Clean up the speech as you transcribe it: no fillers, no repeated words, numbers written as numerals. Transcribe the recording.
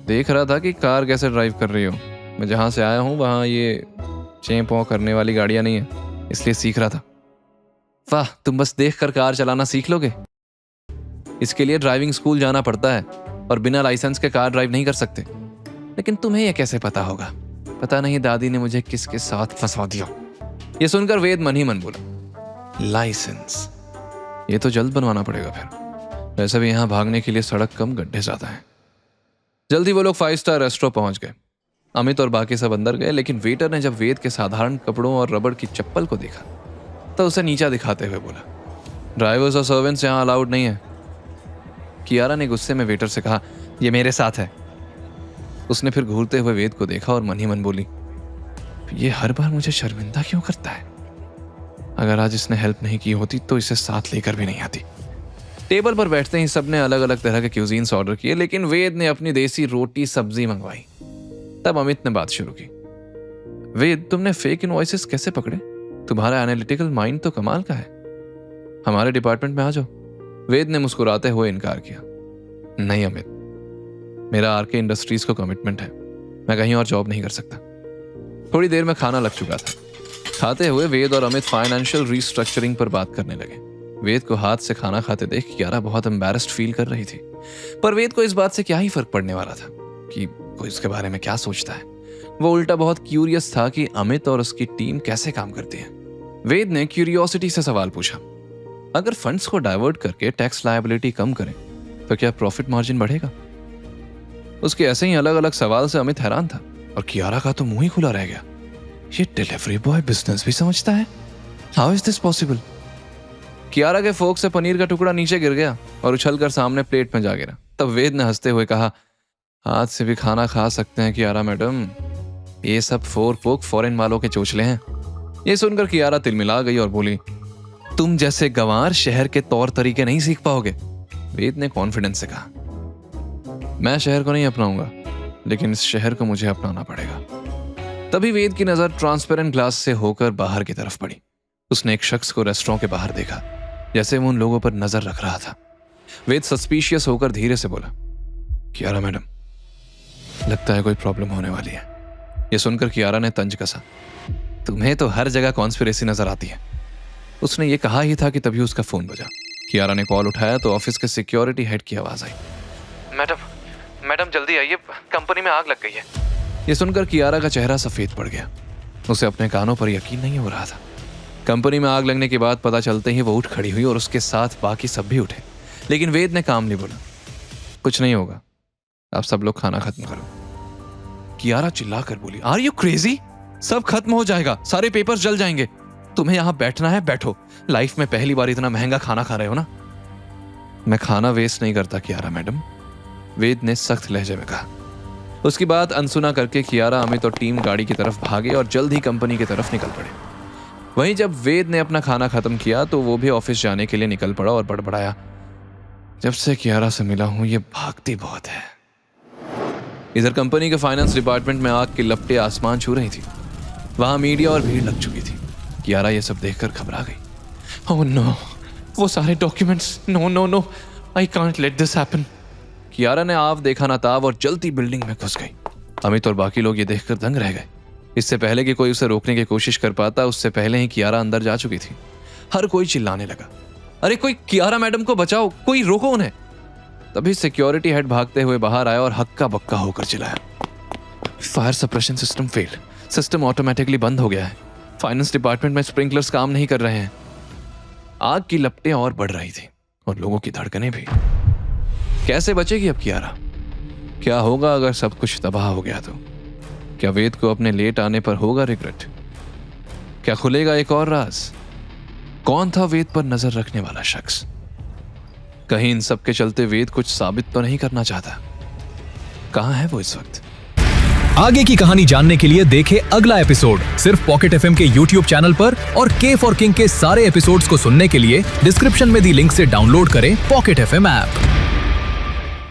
देख रहा था कि कार कैसे ड्राइव कर रही हो। मैं जहाँ से आया हूँ वहाँ ये चें पौ करने वाली गाड़ियाँ नहीं है, इसलिए सीख रहा था। वाह, तुम बस देख कर कार चलाना सीख लोगे? इसके लिए ड्राइविंग स्कूल जाना पड़ता है और बिना लाइसेंस के कार ड्राइव नहीं कर सकते। लेकिन तुम्हें यह कैसे पता होगा? पता नहीं दादी ने मुझे किसके साथ फंसा दिया। ये सुनकर वेद मन ही मन बोला, लाइसेंस ये तो जल्द बनवाना पड़ेगा फिर। वैसे भी यहाँ भागने के लिए सड़क कम, गड्ढे ज्यादा हैं। जल्दी वो लोग 5 स्टार रेस्टोरेंट पहुंच गए। अमित और बाकी सब अंदर गए, लेकिन वेटर ने जब वेद के साधारण कपड़ों और रबड़ की चप्पल को देखा तो उसे नीचा दिखाते हुए बोला, ड्राइवर्स और सर्वेंट्स यहाँ अलाउड नहीं है। कियारा ने गुस्से में वेटर से कहा, ये मेरे साथ है। उसने फिर घूरते हुए वेद को देखा और मन ही मन बोली, ये हर बार मुझे शर्मिंदा क्यों करता है? अगर आज इसने हेल्प नहीं की होती तो इसे साथ लेकर भी नहीं आती। टेबल पर बैठते ही सबने अलग अलग तरह के क्यूजीन्स ऑर्डर किए, लेकिन वेद ने अपनी देसी रोटी सब्जी मंगवाई। तब अमित ने बात शुरू की, वेद तुमने फेक इनवॉइसेस कैसे पकड़े? तुम्हारा एनालिटिकल माइंड तो कमाल का है। हमारे डिपार्टमेंट में आ जाओ। वेद ने मुस्कुराते हुए इनकार किया, नहीं अमित, मेरा आरके इंडस्ट्रीज को कमिटमेंट है, मैं कहीं और जॉब नहीं कर सकता। थोड़ी देर में खाना लग चुका था। खाते हुए वेद और अमित फाइनेंशियल रिस्ट्रक्चरिंग पर बात करने लगे। वेद को हाथ से खाना खाते देख कियारा बहुत एम्बैरेस्ड फील कर रही थी, पर वेद को इस बात से क्या ही फर्क पड़ने वाला था कि कोई उसके बारे में क्या सोचता है। वो उल्टा बहुत क्यूरियस था कि अमित और उसकी टीम कैसे काम करती है। वेद ने क्यूरियोसिटी से सवाल पूछा, अगर फंड्स को डाइवर्ट करके टैक्स लायबिलिटी कम करें तो क्या प्रॉफिट मार्जिन बढ़ेगा? उसके ऐसे ही अलग अलग सवाल से अमित हैरान था और कियारा का तो मुंह ही खुला रह गया। ये डिलीवरी बॉय बिजनेस भी समझता है? How is this possible? Kiara के फोक से पनीर का टुकड़ा नीचे गिर गया और उछलकर सामने प्लेट में जा गिरा। तब वेद ने हंसते हुए कहा, हाथ से भी खाना खा सकते हैं कियारा मैडम, ये सब पोक फॉरेन वालों के चोचले हैं। ये सुनकर कियारा तिलमिला गई और बोली, तुम जैसे गंवार शहर के तौर तरीके नहीं सीख पाओगे। वेद ने कॉन्फिडेंस से कहा, मैं शहर को नहीं अपनाऊंगा, लेकिन इस शहर को मुझे अपनाना पड़ेगा। तभी वेद की नजर ट्रांसपेरेंट ग्लास से होकर बाहर की तरफ पड़ी। उसने एक शख्स को रेस्टोरेंट के बाहर देखा, जैसे वो उन लोगों पर नजर रख रहा था। वेद सस्पिशियस होकर धीरे से बोला, कियारा मैडम, लगता है कोई प्रॉब्लम होने वाली है। यह सुनकर कियारा ने तंज कसा, तुम्हें तो हर जगह कॉन्स्पिरेसी नजर आती है। उसने ये कहा ही था कि तभी उसका फोन बजा। कियारा ने कॉल उठाया तो ऑफिस के सिक्योरिटी हेड की आवाज आई, मैडम जल्दी आइए, कंपनी में आग लग गई है। ये सुनकर कियारा का चेहरा सफेद पड़ गया। उसे अपने कानों पर यकीन नहीं हो रहा था। कंपनी में आग लगने के बाद पता चलते ही वो उठ खड़ी हुई और उसके साथ बाकी सब भी उठे, लेकिन वेद ने काम नहीं बोला, कुछ नहीं होगा, आप सब लोग खाना खत्म करो। कियारा चिल्लाकर बोली, आर यू क्रेजी? सब खत्म हो जाएगा, सारे पेपर्स जल जाएंगे। तुम्हें यहां बैठना है, बैठो। लाइफ में पहली बार इतना महंगा खाना खा रहे हो ना। मैं खाना वेस्ट नहीं करता कियारा मैडम, वेद ने सख्त लहजे में कहा। उसकी बात अनसुना करके कियारा, अमित और टीम गाड़ी की तरफ भागे और जल्द ही कंपनी की तरफ निकल पड़े। वहीं जब वेद ने अपना खाना खत्म किया तो वो भी ऑफिस जाने के लिए निकल पड़ा और बड़बड़ाया, जब से कियारा से मिला हूं ये भागती बहुत है। इधर कंपनी के फाइनेंस डिपार्टमेंट में आग की लपटें आसमान छू रही थी। वहां मीडिया और भीड़ लग चुकी थी। कियारा ये सब देखकर घबरा गई। ओह नो, वो सारे documents, no, I can't let this happen. Kiara ने आप देखा ना ताब और जल्दी बिल्डिंग में घुस गई। अमित और बाकी लोग ये देखकर दंग रह गए। इससे पहले कि कोई उसे रोकने की कोशिश कर पाता, उससे पहले ही कियारा अंदर जा चुकी थी। हर कोई चिल्लाने लगा, अरे कोई कियारा मैडम को बचाओ, कोई रोको उन्हें। तभी सिक्योरिटी हेड भागते हुए बाहर आया और हक्का बक्का होकर चिल्लाया, fire suppression system failed, system automatically बंद हो गया है, फाइनेंस डिपार्टमेंट में स्प्रिंकलर्स काम नहीं कर रहे हैं। आग की लपटें और बढ़ रही थी और लोगों की धड़कनें भी। कैसे बचेगी अब कियारा? क्या होगा अगर सब कुछ तबाह हो गया तो? क्या वेद को अपने लेट आने पर होगा रिग्रेट? क्या खुलेगा एक और राज? कौन था वेद पर नजर रखने वाला शख्स? कहीं इन सब के चलते वेद कुछ साबित तो नहीं करना चाहता? कहां है वो इस वक्त? आगे की कहानी जानने के लिए देखें अगला एपिसोड सिर्फ पॉकेट एफएम के यूट्यूब चैनल पर, और के फॉर किंग के सारे एपिसोड्स को सुनने के लिए डिस्क्रिप्शन में दी लिंक से डाउनलोड करें पॉकेट एफएम ऐप।